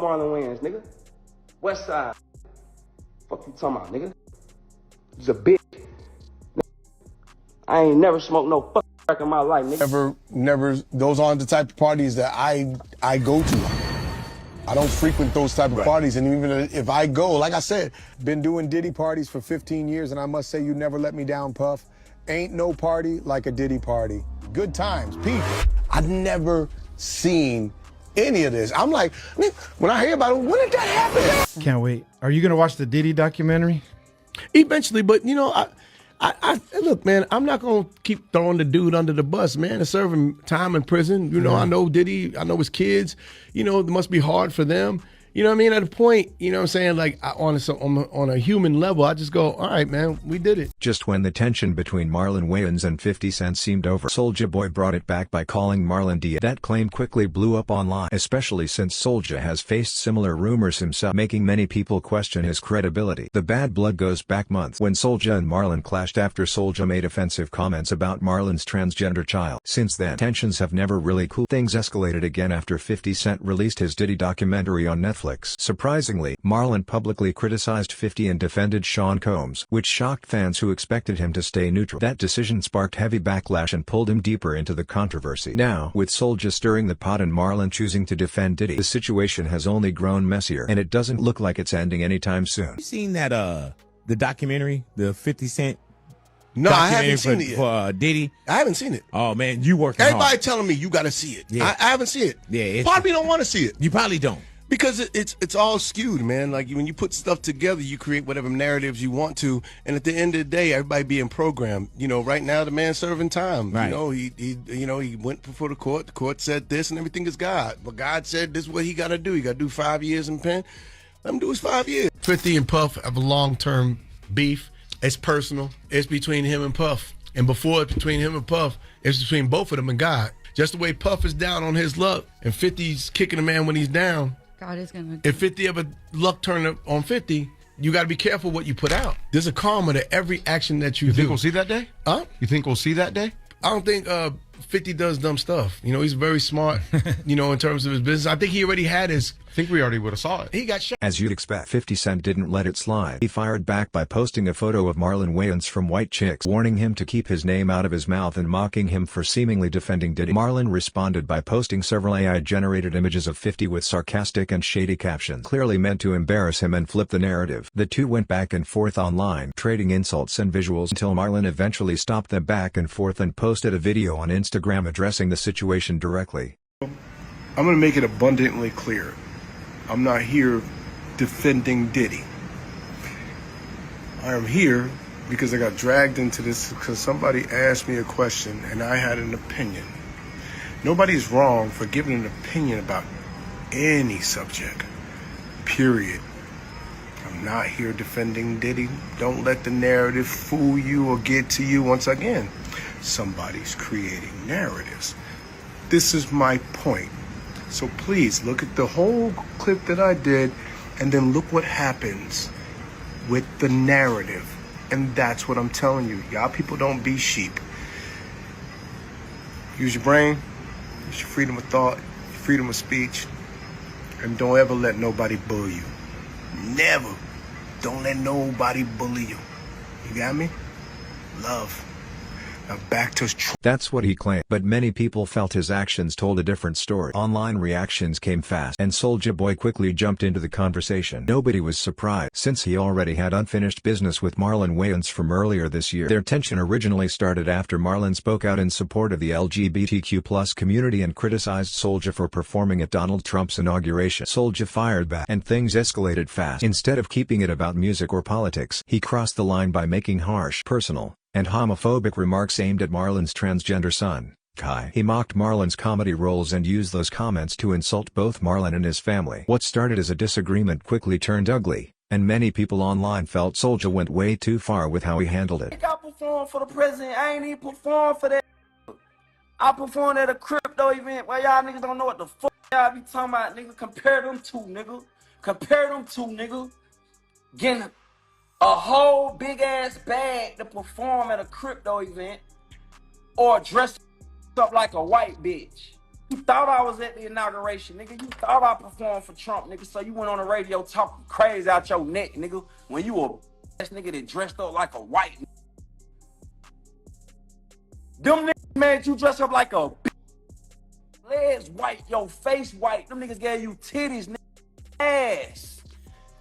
Marlon Wayans, nigga. West Side. Fuck you talking about, nigga? You's a bitch. I ain't never smoked no fucking crack in my life, nigga. Never, those aren't the type of parties that I go to. I don't frequent those type of parties, and even if I go, like I said, been doing Diddy parties for 15 years, and I must say you never let me down, Puff. Ain't no party like a Diddy party. Good times, people. I've never seen any of this. I'm like, when I hear about it, when did that happen? Can't wait. Are you gonna watch the Diddy documentary? Eventually, but you know, I look, man, I'm not gonna keep throwing the dude under the bus, man. And serving time in prison. You know, I know Diddy, I know his kids. You know, it must be hard for them. You know what I mean? At a point, you know what I'm saying? Like, on a human level, I just go, all right, man, we did it. Just when the tension between Marlon Wayans and 50 Cent seemed over, Soulja Boy brought it back by calling Marlon D. That claim quickly blew up online, especially since Soulja has faced similar rumors himself, making many people question his credibility. The bad blood goes back months when Soulja and Marlon clashed after Soulja made offensive comments about Marlon's transgender child. Since then, tensions have never really cooled. Things escalated again after 50 Cent released his Diddy documentary on Netflix. Surprisingly, Marlon publicly criticized 50 and defended Sean Combs, which shocked fans who expected him to stay neutral. That decision sparked heavy backlash and pulled him deeper into the controversy. Now, with Soulja stirring the pot and Marlon choosing to defend Diddy, the situation has only grown messier, and it doesn't look like it's ending anytime soon. You seen that the documentary, the 50 Cent? No, I haven't seen it yet. For Diddy? I haven't seen it. Oh, man, you working Everybody hard. telling me you got to see it. Yeah. I haven't seen it. Yeah, probably don't want to see it. You probably don't. Because it's all skewed, man. Like, when you put stuff together, you create whatever narratives you want to, and at the end of the day, everybody being programmed. You know, right now the man's serving time. Right. You know, he went before the court. The court said this, and everything is God. But God said this is what he got to do. He got to do 5 years in pen. Let him do his 5 years. 50 and Puff have a long-term beef. It's personal. It's between him and Puff. And before it's between him and Puff, it's between both of them and God. Just the way Puff is down on his luck, and 50's kicking a man when he's down. God is gonna. If 50 ever luck turn up on 50, you got to be careful what you put out. There's a karma to every action that you do. You think we'll see that day? Huh? You think we'll see that day? I don't think 50 does dumb stuff. You know, he's very smart, you know, in terms of his business. I think he already had his... I think we already would have saw it. He got shot. As you'd expect, 50 Cent didn't let it slide. He fired back by posting a photo of Marlon Wayans from White Chicks, warning him to keep his name out of his mouth and mocking him for seemingly defending Diddy. Marlon responded by posting several AI-generated images of 50 with sarcastic and shady captions, clearly meant to embarrass him and flip the narrative. The two went back and forth online, trading insults and visuals until Marlon eventually stopped them back and forth and posted a video on Instagram addressing the situation directly. I'm going to make it abundantly clear. I'm not here defending Diddy. I am here because I got dragged into this because somebody asked me a question and I had an opinion. Nobody's wrong for giving an opinion about any subject, period. I'm not here defending Diddy. Don't let the narrative fool you or get to you. Once again, somebody's creating narratives. This is my point. So please look at the whole clip that I did and then look what happens with the narrative. And that's what I'm telling you. Y'all people don't be sheep. Use your brain, use your freedom of thought, your freedom of speech, and don't ever let nobody bully you. Never. Don't let nobody bully you. You got me? Love. Now back to his That's what he claimed, but many people felt his actions told a different story. Online reactions came fast, and Soulja Boy quickly jumped into the conversation. Nobody was surprised, since he already had unfinished business with Marlon Wayans from earlier this year. Their tension originally started after Marlon spoke out in support of the LGBTQ+ community and criticized Soulja for performing at Donald Trump's inauguration. Soulja fired back, and things escalated fast. Instead of keeping it about music or politics, he crossed the line by making harsh, personal, and homophobic remarks aimed at Marlon's transgender son, Kai. He mocked Marlon's comedy roles and used those comments to insult both Marlon and his family. What started as a disagreement quickly turned ugly, and many people online felt Soulja went way too far with how he handled it. I performed for the president. I ain't even performed for that. I performed at a crypto event where y'all niggas don't know what the fuck y'all be talking about, nigga. Compare them two, nigga. Compare them two, nigga. Getting a whole big ass bag to perform at a crypto event or dress up like a white bitch. You thought I was at the inauguration, nigga. You thought I performed for Trump, nigga. So you went on the radio talking crazy out your neck, nigga. When you a ass nigga that dressed up like a white nigga. Them niggas made you dress up like a bitch. Legs white, your face white. Them niggas gave you titties, nigga. Ass.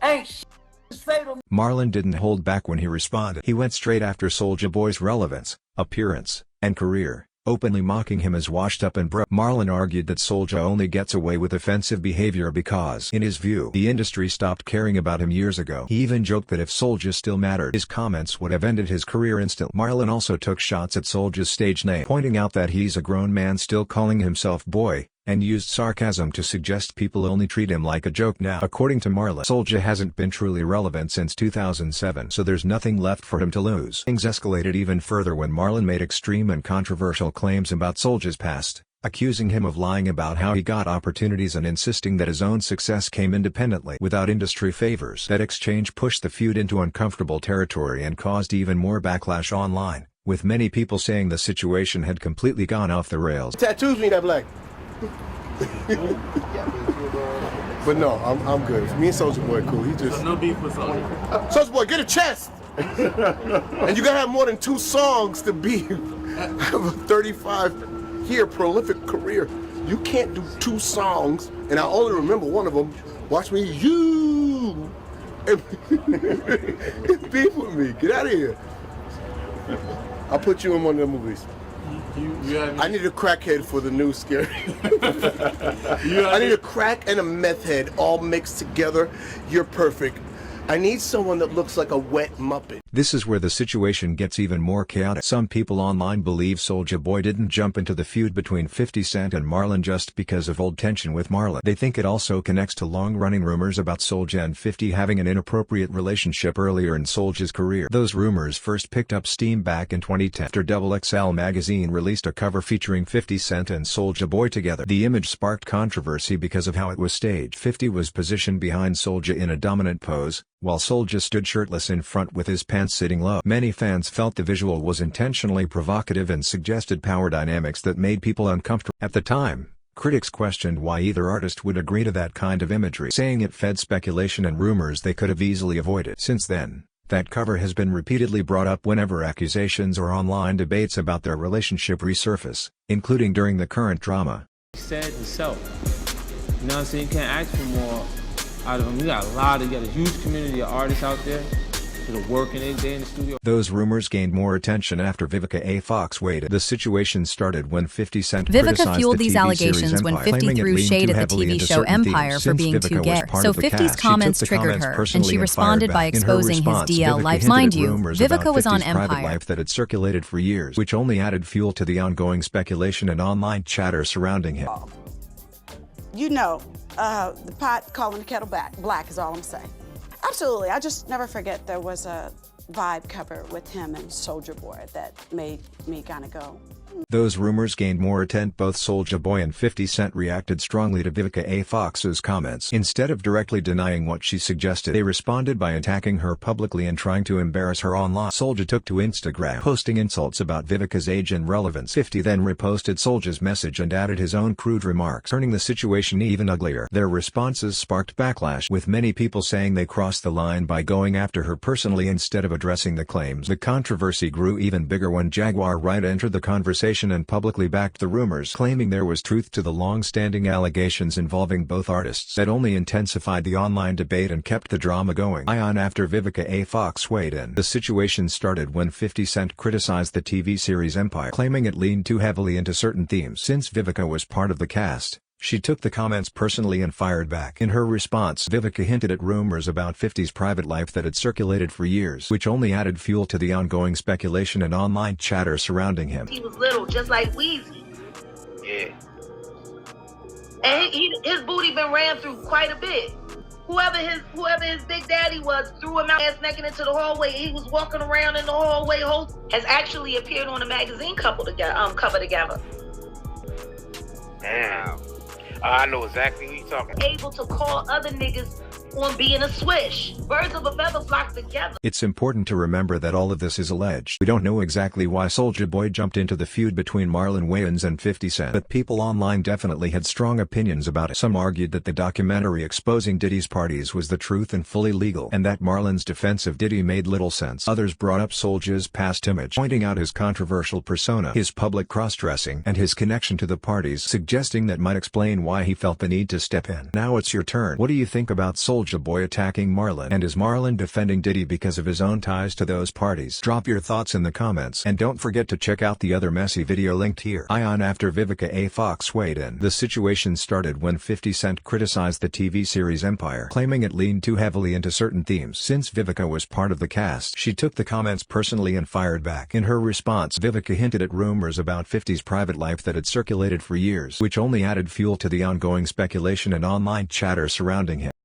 Ain't shit to say to me. Marlon didn't hold back when he responded. He went straight after Soulja Boy's relevance, appearance, and career, openly mocking him as washed up and broke. Marlon argued that Soulja only gets away with offensive behavior because, in his view, the industry stopped caring about him years ago. He even joked that if Soulja still mattered, his comments would have ended his career instantly. Marlon also took shots at Soulja's stage name, pointing out that he's a grown man still calling himself Boy, and used sarcasm to suggest people only treat him like a joke now. According to Marlon, Soulja hasn't been truly relevant since 2007, so there's nothing left for him to lose. Things escalated even further when Marlon made extreme and controversial claims about Soulja's past, accusing him of lying about how he got opportunities and insisting that his own success came independently without industry favors. That exchange pushed the feud into uncomfortable territory and caused even more backlash online, with many people saying the situation had completely gone off the rails. Tattoos mean that black. But no, I'm good. Me and Soulja Boy cool. He just No beef with Soulja. Soulja Boy, get a chest. And you gotta have more than 2 songs to have a 35-year prolific career. You can't do 2 songs, and I only remember one of them. Watch me, you. And beef with me. Get out of here. I'll put you in one of the movies. I need a crackhead for the new scary. I need a crack and a meth head all mixed together. You're perfect. I need someone that looks like a wet Muppet. This is where the situation gets even more chaotic. Some people online believe Soulja Boy didn't jump into the feud between 50 Cent and Marlon just because of old tension with Marlon. They think it also connects to long-running rumors about Soulja and 50 having an inappropriate relationship earlier in Soulja's career. Those rumors first picked up steam back in 2010 after XXL magazine released a cover featuring 50 Cent and Soulja Boy together. The image sparked controversy because of how it was staged. 50 was positioned behind Soulja in a dominant pose, while Soulja stood shirtless in front with his pants sitting low. Many fans felt the visual was intentionally provocative and suggested power dynamics that made people uncomfortable. At the time, critics questioned why either artist would agree to that kind of imagery, saying it fed speculation and rumors they could have easily avoided. Since then, that cover has been repeatedly brought up whenever accusations or online debates about their relationship resurface, including during the current drama. He said himself, you know what I'm saying? You can't ask for more out of him. We got a huge community of artists out there that are working every day in the studio. Those rumors gained more attention after Vivica A. Fox weighed in. The situation started when 50 Cent Vivica criticized fueled the these TV allegations series when Empire, 50 claiming it threw leaned shade too at the heavily TV into show certain Empire themes. for Since being Vivica too was gay. part So of the 50's cast, comments she took the triggered comments her, and personally she and responded fired by back. In her exposing his response, DL Vivica life. hinted Mind at you, rumors Vivica about was on 50's private Empire. life that had circulated for years, which only added fuel to the ongoing speculation and online chatter surrounding him. You know, the pot calling the kettle black is all I'm saying. Absolutely. I just never forget there was a VID cover with him and Soulja Boy that made me kind of go. Those rumors gained more attention. Both Soulja Boy and 50 Cent reacted strongly to Vivica A. Fox's comments. Instead of directly denying what she suggested, they responded by attacking her publicly and trying to embarrass her online. Soulja took to Instagram, posting insults about Vivica's age and relevance. 50 then reposted Soulja's message and added his own crude remarks, turning the situation even uglier. Their responses sparked backlash, with many people saying they crossed the line by going after her personally instead of addressing the claims. The controversy grew even bigger when Jaguar Wright entered the conversation and publicly backed the rumors, claiming there was truth to the long-standing allegations involving both artists. That only intensified the online debate and kept the drama going. After Vivica A. Fox weighed in, the situation started when 50 Cent criticized the TV series Empire, claiming it leaned too heavily into certain themes. Since Vivica was part of the cast, she took the comments personally and fired back. In her response, Vivica hinted at rumors about 50's private life that had circulated for years, which only added fuel to the ongoing speculation and online chatter surrounding him. He was little, just like Weezy. Yeah. And his booty been ran through quite a bit. Whoever his big daddy was threw him out ass naked into the hallway. He was walking around in the hallway. Has actually appeared on a magazine cover together. Damn. I know exactly who you talking about. Able to call other niggas on being a swish. Birds of a feather flock together. It's important to remember that all of this is alleged. We don't know exactly why Soulja Boy jumped into the feud between Marlon Wayans and 50 Cent, but people online definitely had strong opinions about it. Some argued that the documentary exposing Diddy's parties was the truth and fully legal, and that Marlon's defense of Diddy made little sense. Others brought up Soulja's past image, pointing out his controversial persona, his public cross-dressing, and his connection to the parties, suggesting that might explain why he felt the need to step in. Now it's your turn. What do you think about Soulja Boy attacking Marlon? And is Marlon defending Diddy because of his own ties to those parties? Drop your thoughts in the comments, and don't forget to check out the other messy video linked here. Ion after Vivica A. Fox weighed in. The situation started when 50 Cent criticized the TV series Empire, claiming it leaned too heavily into certain themes. Since Vivica was part of the cast, she took the comments personally and fired back. In her response, Vivica hinted at rumors about 50's private life that had circulated for years, which only added fuel to the ongoing speculation and online chatter surrounding him.